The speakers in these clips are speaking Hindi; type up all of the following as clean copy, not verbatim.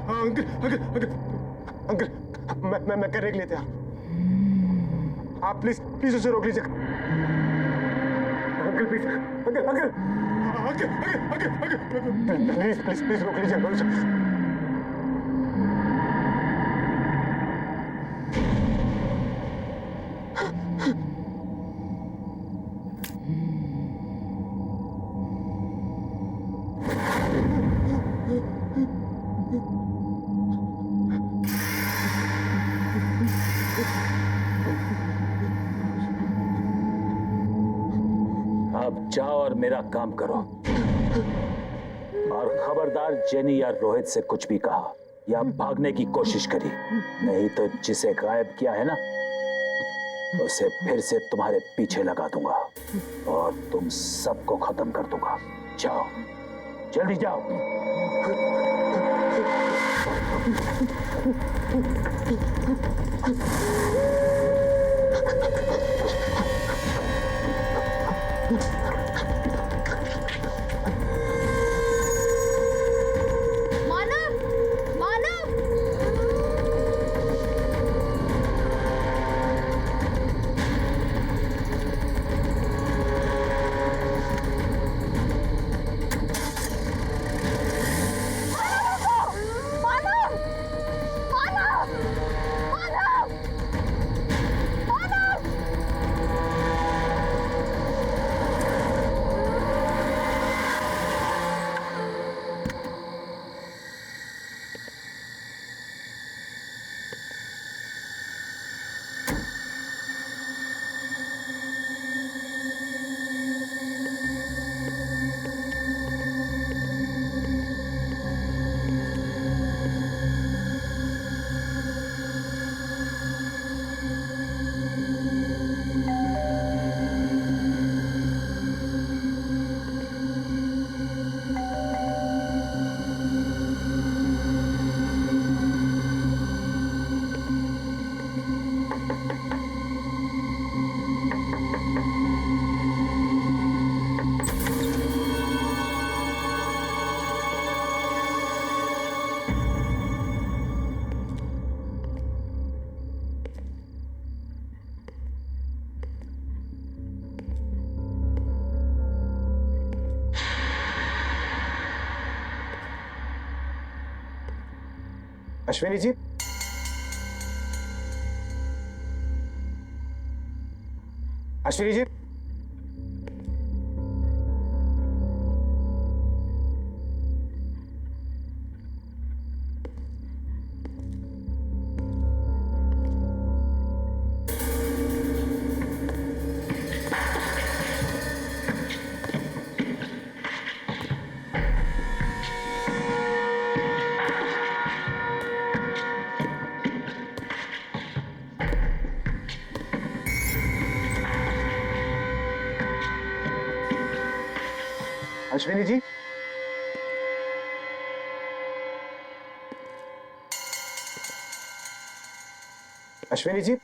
हाँ, अंकल अंकल अंकल अंकल, मैं करने के लिए तैयार। आप प्लीज प्लीज उसे रोक लीजिए। Uncle please, uncle uncle uncle uncle uncle please please please रोक लीजिए अंकल। अब जाओ और मेरा काम करो। और खबरदार जेनी या रोहित से कुछ भी कहा या भागने की कोशिश करी, नहीं तो जिसे गायब किया है ना, उसे फिर से तुम्हारे पीछे लगा दूंगा और तुम सबको खत्म कर दूंगा। जाओ, जल्दी जाओ। अश्विनी जी, अश्विनी जी, अश्विनी जी, अश्विनी जी,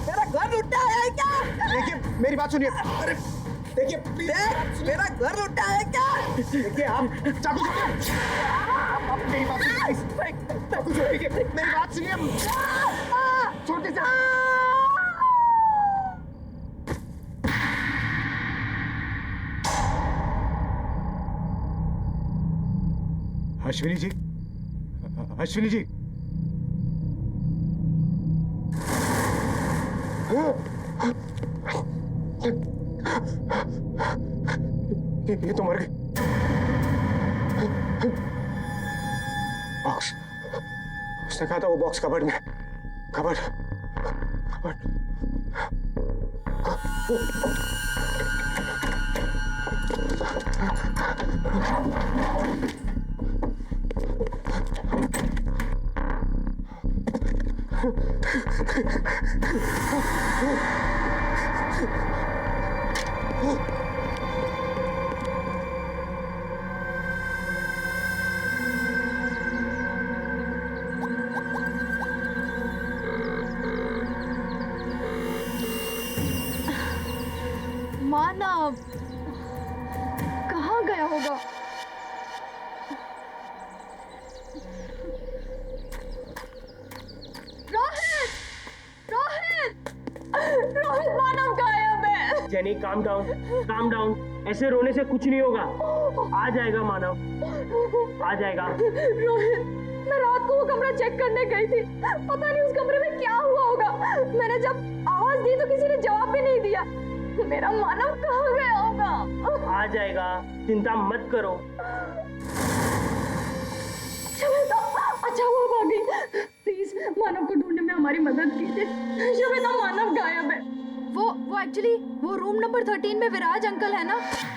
मेरा घर लुटा है क्या? देखिए मेरी बात सुनिए। अरे देखिए मेरा घर लुटा है क्या? देखिए आप चाकू छोड़िए। आप मेरी बात सुनिए। चाकू छोड़िए, मेरी बात सुनिए। छोड़ दीजिए। अश्विनी जी, अश्विनी जी, ये तो मर गई। बॉक्स, उसने कहा था वो बॉक्स कबर्ड में। Cupboard, cupboard. Danny calm down, ऐसे रोने से कुछ नहीं होगा। आ जाएगा मानव, आ जाएगा। रोहित, मैं रात को वो कमरा चेक करने गई थी, पता नहीं उस कमरे में क्या हुआ होगा। मैंने जब आवाज दी तो किसी ने जवाब भी नहीं दिया। मेरा मानव कहाँ गया होगा? आ जाएगा, चिंता मत करो। श्वेता, अच्छा हुआ भागी। प्लीज मानव को ढूंढने में हमारी मदद कीजिए। श्वेता, मानव गायब है। वो एक्चुअली वो रूम नंबर 13 में विराज अंकल है ना,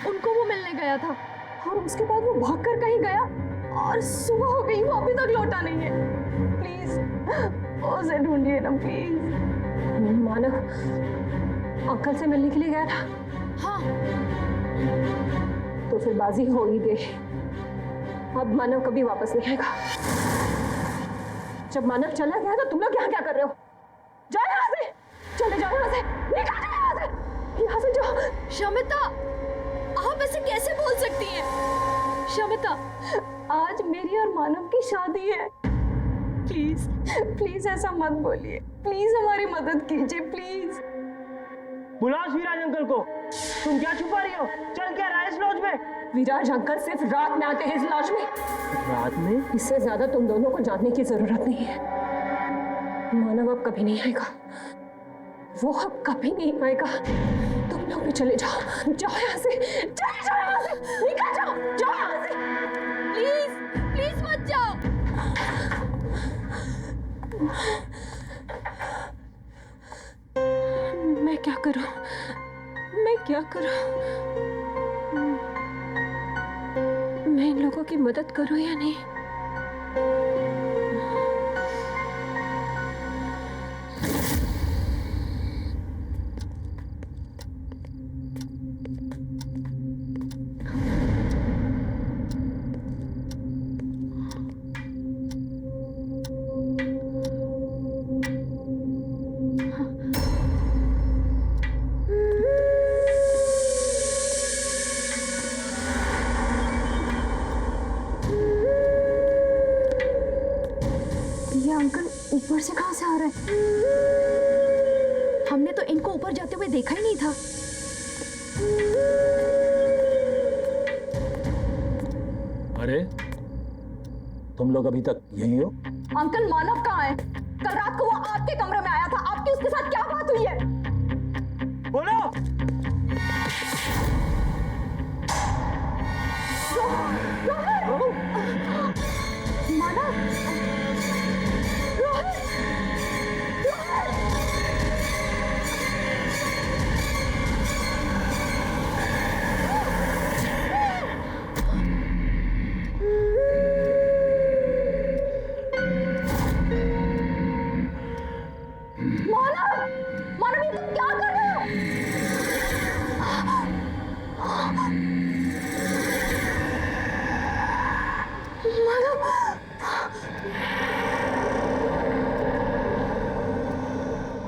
उनको वो मिलने गया था। और उसके बाद वो भागकर कहीं गया और सुबह हो गई, वो अभी तक लौटा नहीं है। प्लीज उसे ढूंढिए ना प्लीज। मानव अंकल से मिलने के लिए गया था। हाँ, तो फिर बाजी हो ही गई। अब मानव कभी वापस नहीं आएगा। जब मानव चला गया तो तुम लोग यहाँ क्या कर रहे हो? जाओ यहाँ से, चले जाओ यहाँ से, निकल जाओ यहाँ से जाओ। शमिता, आप ऐसे कैसे बोल सकती हैं? शमिता, आज मेरी और मानव की शादी है। प्लीज प्लीज ऐसा मत बोलिए, प्लीज हमारी मदद कीजिए प्लीज। बुलाओ विराज अंकल को। तुम क्या छुपा रही हो? चल क्या रहा है इस लॉज में? विराज अंकल सिर्फ रात में आते हैं इस लॉज में। रात में? इससे ज्यादा तुम दोनों को जानने की जरूरत नहीं है। मानव अब कभी नहीं आएगा, वो अब कभी नहीं आएगा। तुम लोग भी चले जाओ, जाओ यहाँ से, चले जाओ यहाँ से, निकल जाओ, जाओ यहाँ से। प्लीज प्लीज मत जाओ। मैं क्या करूं? मैं क्या करूं? मैं इन लोगों की मदद करूं या नहीं? ऊपर से कहां से आ रहा है? हमने तो इनको ऊपर जाते हुए देखा ही नहीं था। अरे तुम लोग अभी तक यहीं हो? अंकल मानव कहाँ है? कल रात को वो आपके कमरे में आया था, आपकी उसके साथ क्या बात हुई है? बोलो। मानव, मानव ये तुम क्या कर रहे हो?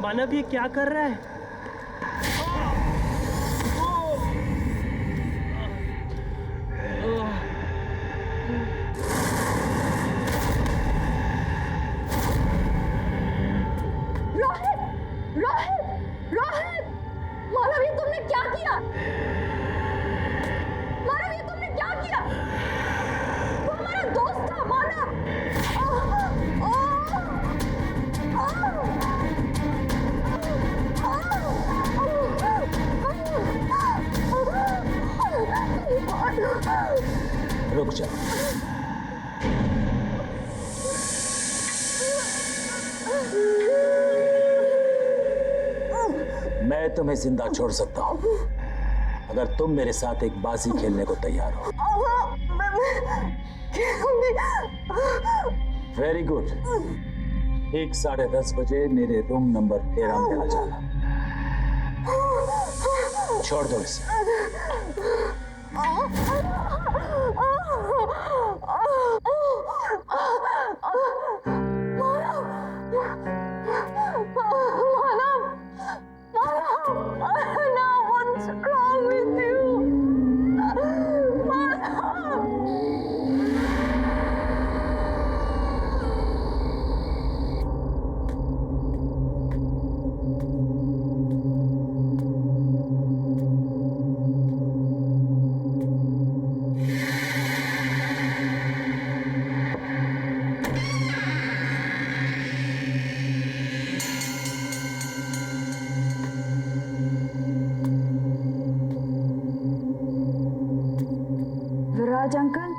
मानव ये क्या कर रहा है? रोहित! मानव ये तुमने क्या किया? मानव ये तुमने क्या किया? वो हमारा दोस्त था मानव। रुक जा। मैं तुम्हें जिंदा छोड़ सकता हूं अगर तुम मेरे साथ एक बाजी खेलने को तैयार हो। Very good. ठीक 10:30 बजे मेरे रूम नंबर 13 में आ जाना। छोड़ दो इसे। विराज अंकल,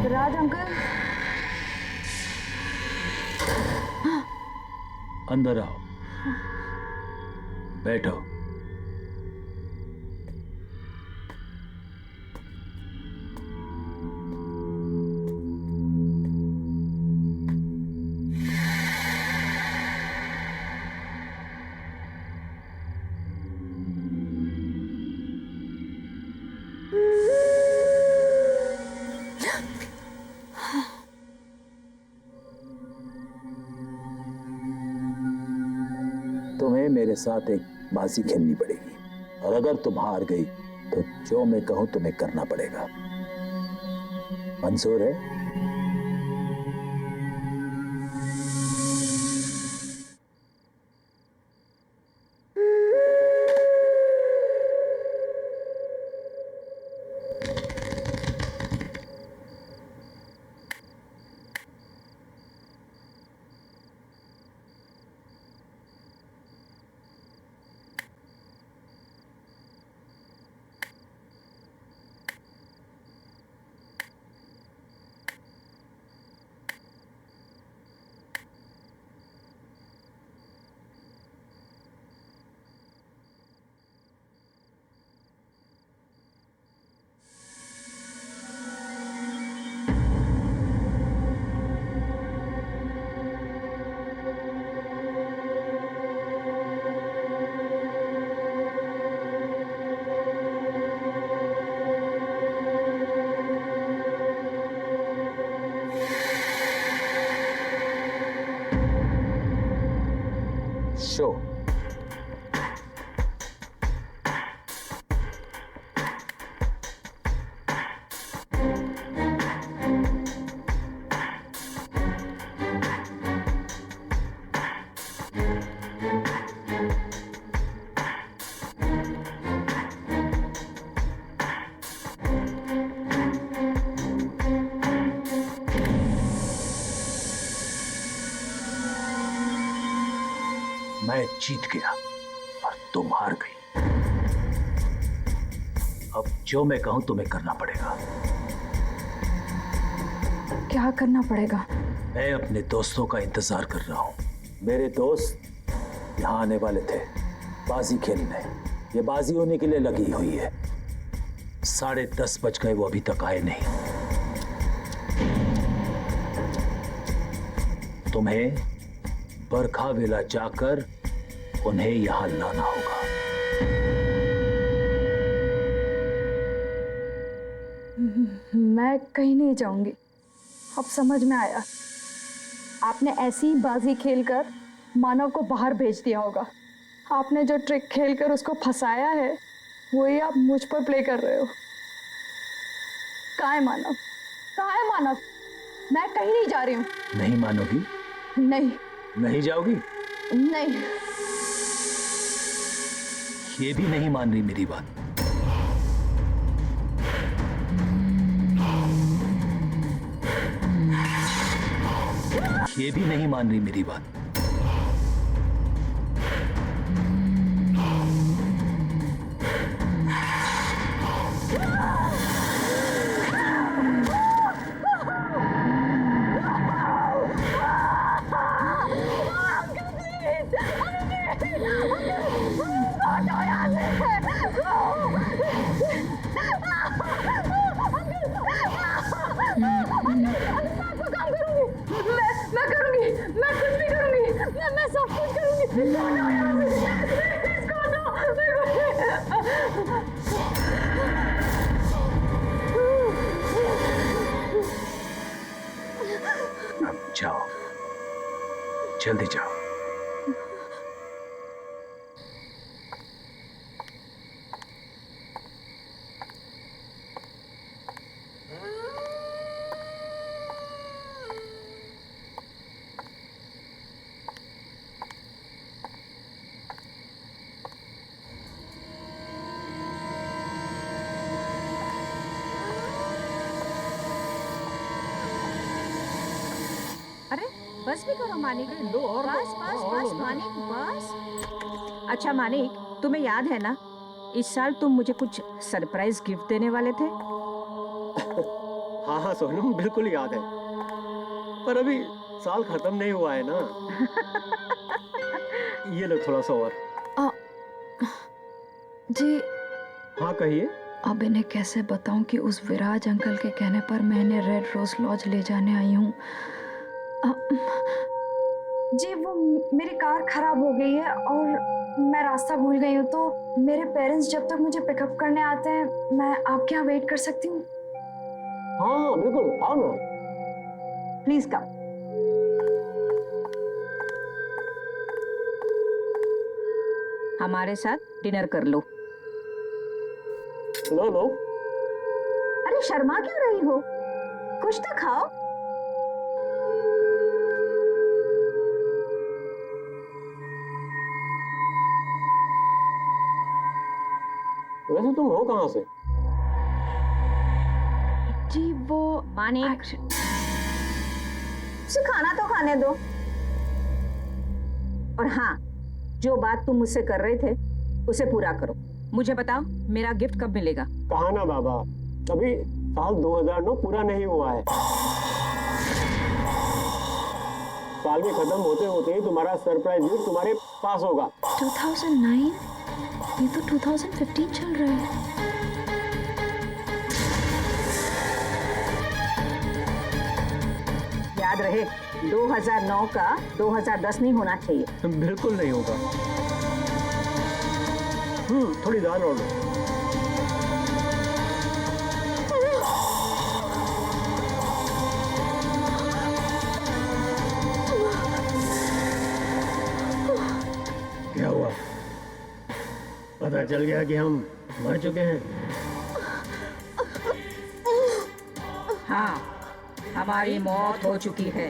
विराज अंकल, अंदर आओ, बैठो। तुम्हें मेरे साथ एक बाजी खेलनी पड़ेगी और अगर तुम हार गई तो जो मैं कहूं तुम्हें करना पड़ेगा। मंजूर है? शो। मैं जीत गया और तुम हार गई। अब जो मैं कहूं तुम्हें करना पड़ेगा। क्या करना पड़ेगा? मैं अपने दोस्तों का इंतजार कर रहा हूं। मेरे दोस्त यहां आने वाले थे बाजी खेलने। ये बाजी होने के लिए लगी हुई है। 10:30 बज गए, वो अभी तक आए नहीं। तुम्हें बरखा वेला जाकर उन्हें यहां लाना होगा। मैं कहीं नहीं जाऊंगी। अब समझ में आया, आपने ऐसी ही बाजी खेलकर मानव को बाहर भेज दिया होगा। आपने जो ट्रिक खेलकर उसको फंसाया है वही आप मुझ पर प्ले कर रहे हो। कहाँ है मानव? कहाँ है मानव? मैं कहीं नहीं जा रही हूँ। नहीं मानोगी? नहीं। नहीं जाओगी? नहीं। ये भी नहीं मान रही मेरी बात। ये भी नहीं मान रही मेरी बात। मैं करूंगी, मैं कुछ भी करूंगी, मैं सब कुछ करूंगी। अब जाओ, जल्दी जाओ। अरे बस भी करो मानिक। बस बस बस मानिक बस। अच्छा मानिक, तुम्हें याद है ना इस साल तुम मुझे कुछ सरप्राइज गिफ्ट देने वाले थे। हाँ हाँ सोनम, बिल्कुल याद है, पर अभी साल खत्म नहीं हुआ है ना। ये लो थोड़ा सा और। जी हाँ कहिए। अब इन्हें कैसे बताऊं कि उस विराज अंकल के कहने पर मैं इन्हें रेड रोज लॉज ले जाने आई हूँ। जी वो मेरी कार खराब हो गई है और मैं रास्ता भूल गई हूँ, तो मेरे पेरेंट्स जब तक मुझे पिकअप करने आते हैं मैं आपके यहाँ वेट कर सकती हूँ? हाँ हाँ बिल्कुल, आओ ना। Please come. हमारे साथ डिनर कर लो। लो लो। अरे शर्मा क्यों रही हो, कुछ तो खाओ। वैसे तुम हो कहाँ से? जी वो मानिक, उसे खाना तो खाने दो। और हाँ, जो बात तुम मुझसे कर रहे थे उसे पूरा करो। मुझे बताओ मेरा गिफ्ट कब मिलेगा? कहा ना बाबा, अभी साल 2009 पूरा नहीं हुआ है। साल भी खत्म होते होते ही तुम्हारा सरप्राइज गिफ्ट तुम्हारे पास होगा। 2009? ये तो 2015 चल रहा है। याद रहे 2009 का 2010 नहीं होना चाहिए। बिल्कुल नहीं होगा। थोड़ी दाल और लो। क्या हुआ? पता चल गया कि हम मर चुके हैं? हाँ, हमारी मौत हो चुकी है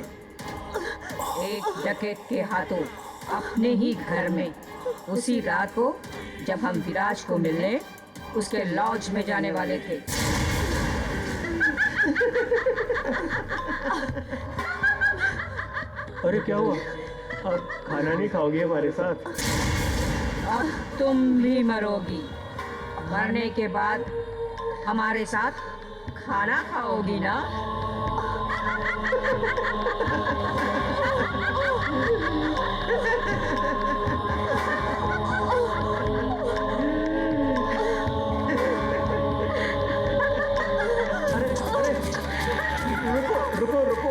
एक डकैत के हाथों, अपने ही घर में, उसी रात को जब हम विराज को मिलने उसके लॉज में जाने वाले थे। अरे क्या हुआ? आप खाना नहीं खाओगे हमारे साथ? अब तुम भी मरोगी। मरने के बाद हमारे साथ खाना खाओगी ना? रुको रुको।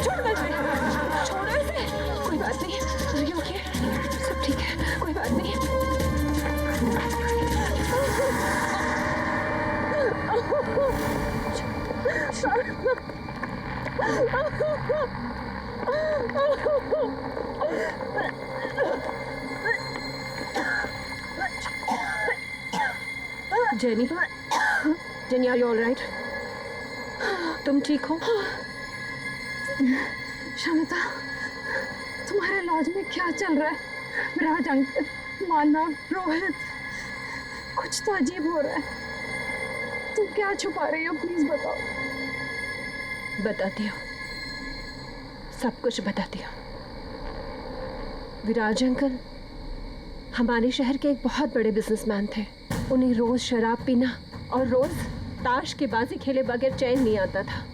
छोड़ो इसे, कोई बात नहीं। Are you okay? सब ठीक है, कोई बात नहीं। Jenny, jenny, are you all right? तुम ठीक हो? शमिता, तुम्हारे लॉज में क्या चल रहा है? विराज अंकल, मानव, रोहित, कुछ तो अजीब हो रहा है। तुम क्या छुपा रही हो? प्लीज बताओ। बताती हूँ, सब कुछ बताती हूँ। विराज अंकल हमारे शहर के एक बहुत बड़े बिजनेसमैन थे। उन्हें रोज शराब पीना और रोज ताश के बाजी खेले बगैर चैन नहीं आता था।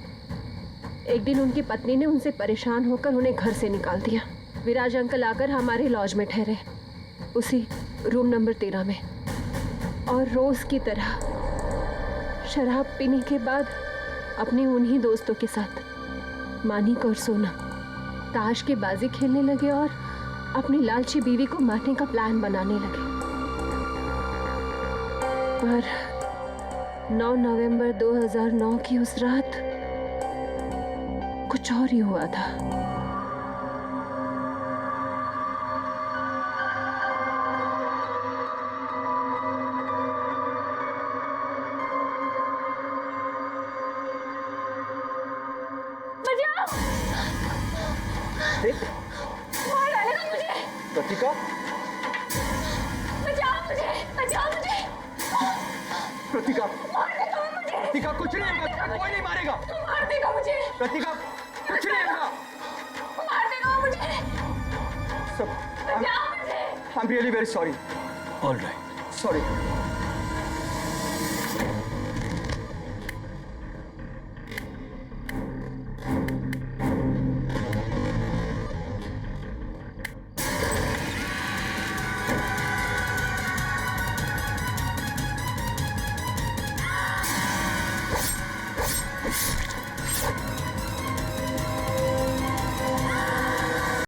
एक दिन उनकी पत्नी ने उनसे परेशान होकर उन्हें घर से निकाल दिया। विराज अंकल आकर हमारे लॉज में ठहरे, उसी रूम नंबर 13 में, और रोज की तरह शराब पीने के बाद अपने उन्हीं दोस्तों के साथ, मानिक और सोनम, ताश की बाजी खेलने लगे और अपनी लालची बीवी को मारने का प्लान बनाने लगे। पर 9 नवंबर 2009 की उस रात कुछ और ही हुआ था। मार डालेगा मुझे। प्रतिका, बचाओ मुझे, बचाओ मुझे। प्रतिका, मार देगा वो मुझे। प्रतिका, कुछ नहीं होगा, कोई नहीं मारेगा। मार देगा मुझे, प्रतिका, कुछ नहीं होगा। मार देगा वो सब I'm really very sorry. All right. Sorry.